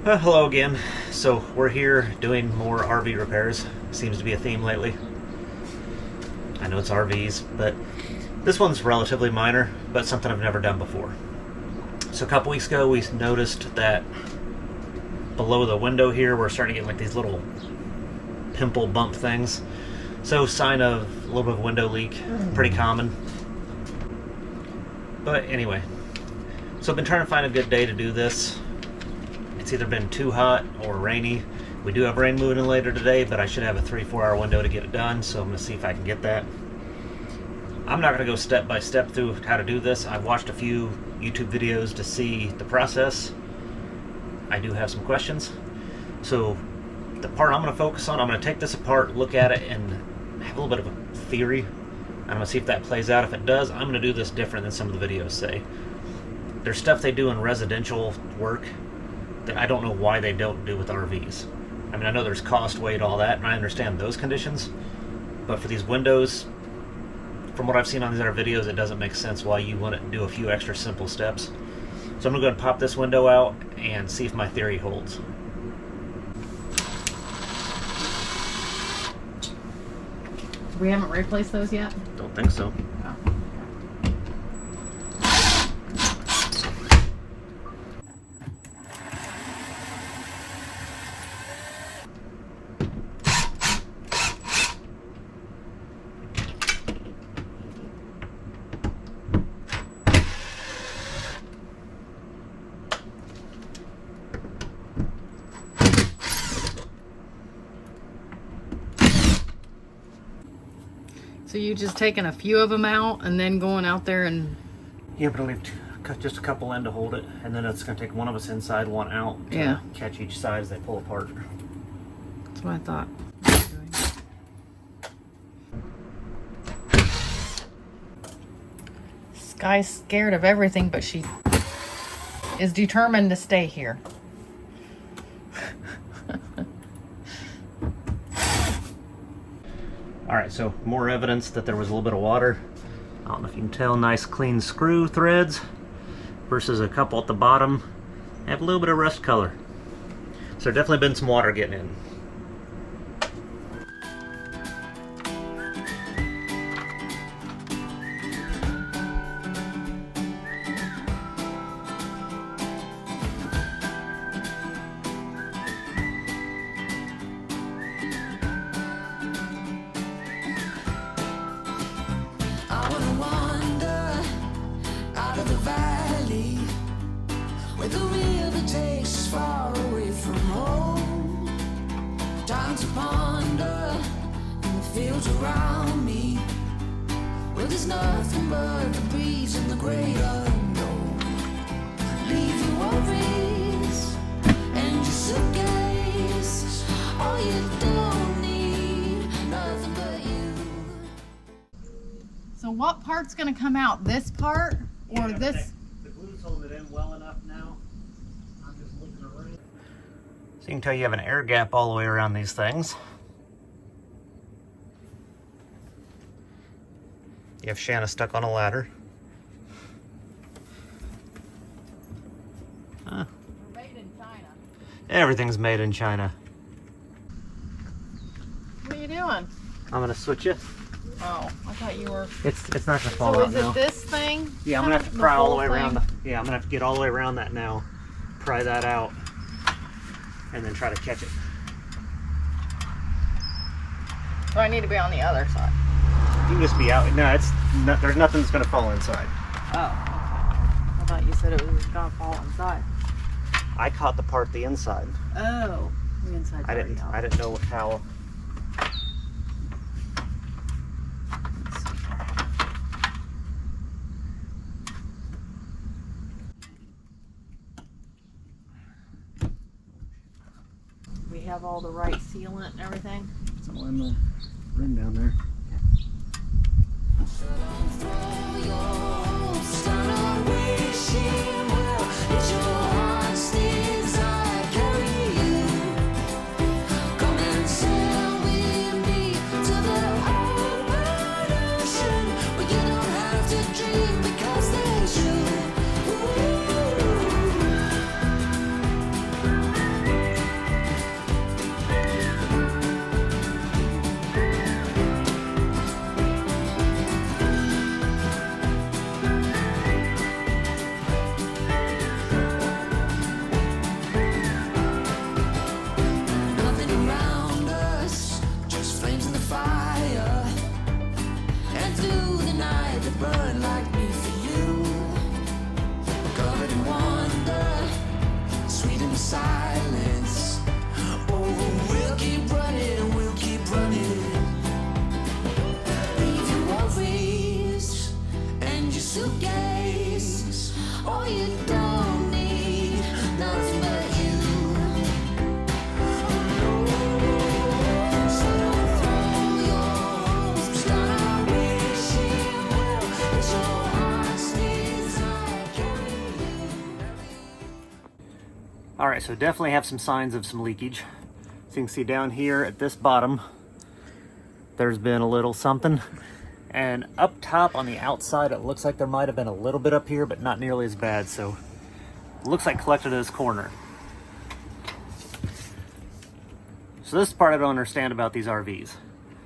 Hello again. So we're here doing more RV repairs. Seems to be a theme lately. I know it's RVs, but this one's relatively minor, but something I've never done before. So a couple weeks ago we noticed that below the window here we're starting to get like these little pimple bump things. So sign of a little bit of window leak, pretty common. But anyway, so I've been trying to find a good day to do this. It's either been too hot or rainy. We do have rain moving in later today, but I should have a 3-4 hour window to get it done, so I'm going to see if I can get that. I'm not going to go step by step through how to do this. I've watched a few YouTube videos to see the process. I do have some questions. So the part I'm going to focus on, I'm going to take this apart, look at it, and have a little bit of a theory. I'm going to see if that plays out. If it does, I'm going to do this different than some of the videos say. There's stuff they do in residential work that I don't know why they don't do with RVs. I mean, I know there's cost, weight, all that, and I understand those conditions, but for these windows, from what I've seen on these other videos, it doesn't make sense why you wouldn't do a few extra simple steps. So I'm gonna go ahead and pop this window out and see if my theory holds. We haven't replaced those yet? Don't think so. Oh. So you just taking a few of them out and then going out there and... Yeah, but I'll leave just a couple in to hold it, and then it's going to take one of us inside, one out to catch each side as they pull apart. That's what I thought. Sky's scared of everything, but she is determined to stay here. Alright, so more evidence that there was a little bit of water. I don't know if you can tell, nice clean screw threads versus a couple at the bottom. They have a little bit of rust color. So there definitely been some water getting in. Where the river takes far away from home. Time to ponder in the fields around me, where there's nothing but the breeze and the great unknown. Leave your worries and your suitcase. All you don't need, nothing but you. So what part's gonna come out? This part or this? The glue's holding it in well enough now. I'm just looking around. So you can tell you have an air gap all the way around these things. You have Shanna stuck on a ladder. Huh. Made in China. Everything's made in China. What are you doing? I'm gonna switch it. Oh, I thought you were... It's not gonna fall So out is now. it this thing? Yeah, I'm gonna have to pry all the way around. Yeah, I'm gonna have to get all the way around that now. Pry that out, and then try to catch it. Or I need to be on the other side. You can just be out. No, there's nothing that's gonna fall inside. Oh, I thought you said it was gonna fall inside. I caught the part the inside. Oh, the inside. I didn't know how. We have all the right sealant and everything. It's all in the ring down there. to gaze. Oh, you don't need nothing but you. So don't throw your hopes down. Wishing well, it's your heart's desire carry you. All right, so definitely have some signs of some leakage. So you can see down here at this bottom, there's been a little something. And up top on the outside, it looks like there might have been a little bit up here, but not nearly as bad. So it looks like collected in this corner. So this is the part I don't understand about these RVs.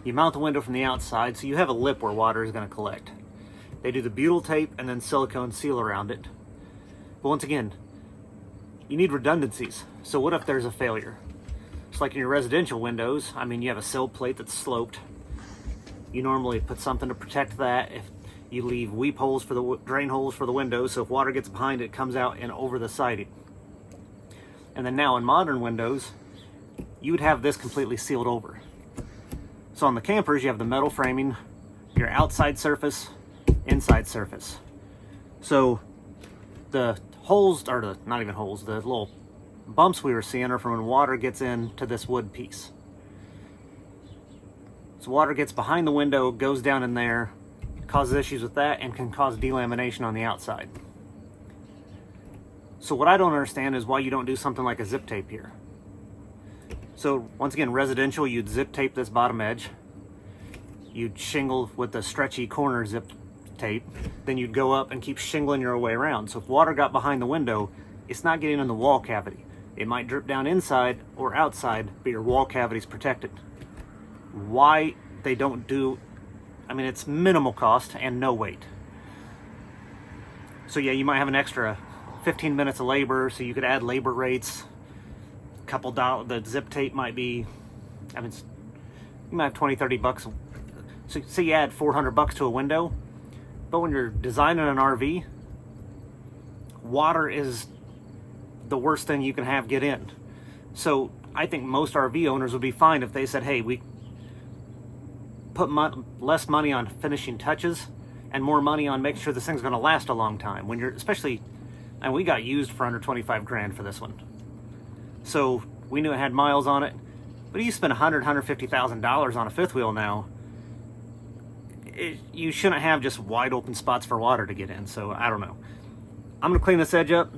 You mount the window from the outside, so you have a lip where water is going to collect. They do the butyl tape and then silicone seal around it. But once again, you need redundancies. So what if there's a failure? It's like in your residential windows. I mean, you have a sill plate that's sloped. You normally put something to protect that. If you leave weep holes for the drain holes for the windows, so if water gets behind it, it comes out and over the siding. And then now in modern windows, you would have this completely sealed over. So on the campers, you have the metal framing, your outside surface, inside surface. So the holes, or the, not even holes, the little bumps we were seeing are from when water gets into this wood piece. So water gets behind the window, goes down in there, causes issues with that, and can cause delamination on the outside. So what I don't understand is why you don't do something like a zip tape here. So once again, residential, you'd zip tape this bottom edge. You'd shingle with the stretchy corner zip tape. Then you'd go up and keep shingling your way around. So if water got behind the window, it's not getting in the wall cavity. It might drip down inside or outside, but your wall cavity is protected. Why they don't do, I mean, it's minimal cost and no weight. So yeah, you might have an extra 15 minutes of labor, so you could add labor rates. A couple dollars, the zip tape might be, I mean, you might have 20, 30 bucks. So say you add 400 bucks to a window, but when you're designing an RV, water is the worst thing you can have get in. So I think most RV owners would be fine if they said, hey, we put less money on finishing touches and more money on making sure this thing's going to last a long time. When you're, especially, and we got used for under 25 grand for this one. So we knew it had miles on it, but you spend $150,000 on a fifth wheel now. You shouldn't have just wide open spots for water to get in. So I don't know. I'm going to clean this edge up,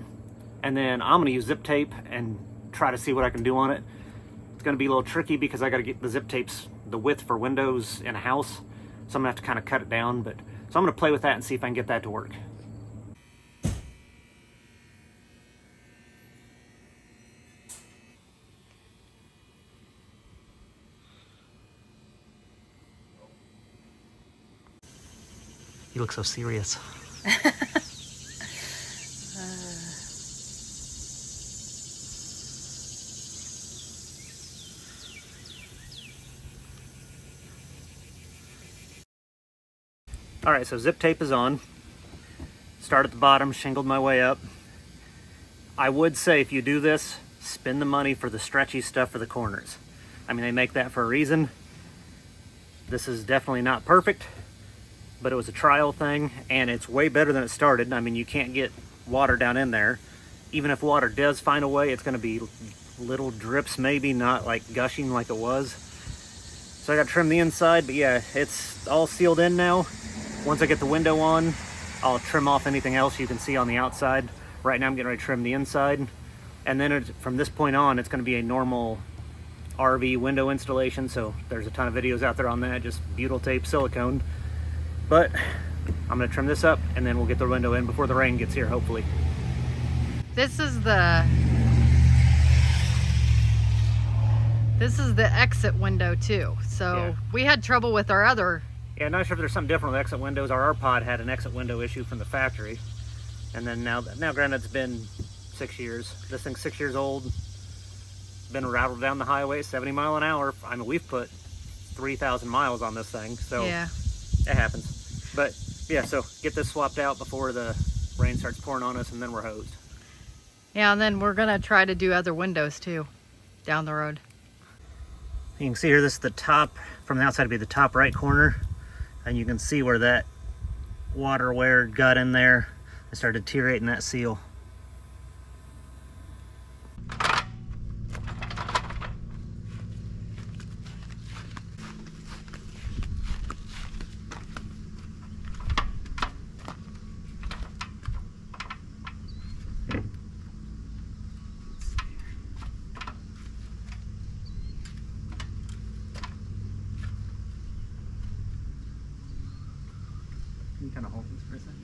and then I'm going to use zip tape and try to see what I can do on it. It's going to be a little tricky because I got to get the zip tapes the width for windows in a house, so I'm gonna have to kind of cut it down. But so I'm gonna play with that and see if I can get that to work. You look so serious. All right, so zip tape is on. Start at the bottom, shingled my way up. I would say if you do this, spend the money for the stretchy stuff for the corners. I mean, they make that for a reason. This is definitely not perfect, but it was a trial thing, and it's way better than it started. I mean, you can't get water down in there. Even if water does find a way, it's gonna be little drips maybe, not like gushing like it was. So I got to trim the inside, but yeah, it's all sealed in now. Once I get the window on, I'll trim off anything else you can see on the outside. Right now I'm getting ready to trim the inside. And then from this point on, it's gonna be a normal RV window installation. So there's a ton of videos out there on that, just butyl tape, silicone. But I'm gonna trim this up and then we'll get the window in before the rain gets here, hopefully. This is the exit window too. So yeah. We had trouble with our other. Yeah, not sure if there's something different with exit windows. Our pod had an exit window issue from the factory. And then now granted, it's been 6 years. This thing's 6 years old. Been rattled down the highway 70 miles an hour. I mean, we've put 3,000 miles on this thing. So yeah, it happens. But yeah, so get this swapped out before the rain starts pouring on us, and then we're hosed. Yeah, and then we're gonna try to do other windows too, down the road. You can see here, this is the top, from the outside to be the top right corner. And you can see where that water wear got in there and started deteriorating that seal. Can you kind of hold this for a second?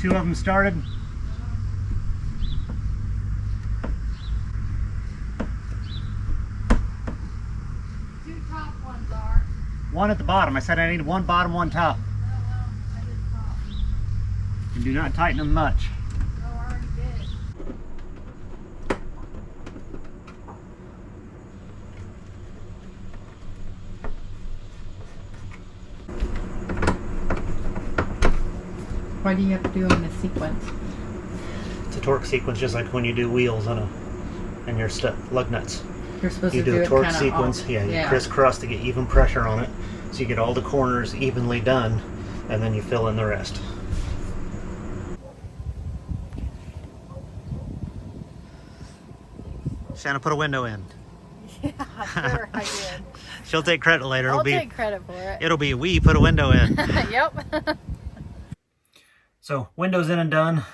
Two of them started. Two top ones are. One at the bottom. I said I needed one bottom, one top. Oh, well, I did top. And do not tighten them much. Oh, I already did. Why do you have to do them in a sequence? It's a torque sequence, just like when you do wheels on your lug nuts. You're supposed You to do a it torque kinda sequence, off. yeah, you crisscross to get even pressure on it, so you get all the corners evenly done, and then you fill in the rest. Shanna put a window in. Yeah, sure, I did. She'll take credit later. I'll take credit for it. It'll be we put a window in. Yep. So windows in and done.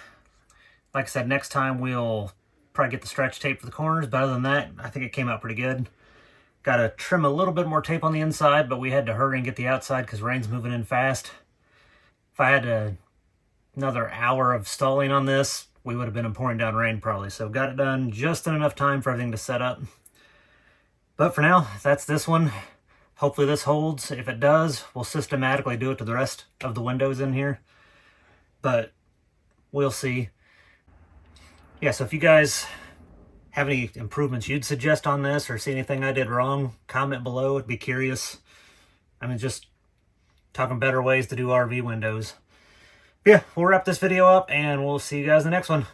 Like I said, next time we'll probably get the stretch tape for the corners, but other than that, I think it came out pretty good. Got to trim a little bit more tape on the inside, but we had to hurry and get the outside because rain's moving in fast. If I had another hour of stalling on this, we would have been pouring down rain probably. So got it done just in enough time for everything to set up. But for now, that's this one. Hopefully this holds. If it does, we'll systematically do it to the rest of the windows in here. But we'll see. Yeah, so if you guys have any improvements you'd suggest on this or see anything I did wrong, comment below. I'd be curious. I mean, just talking better ways to do RV windows. Yeah, we'll wrap this video up and we'll see you guys in the next one.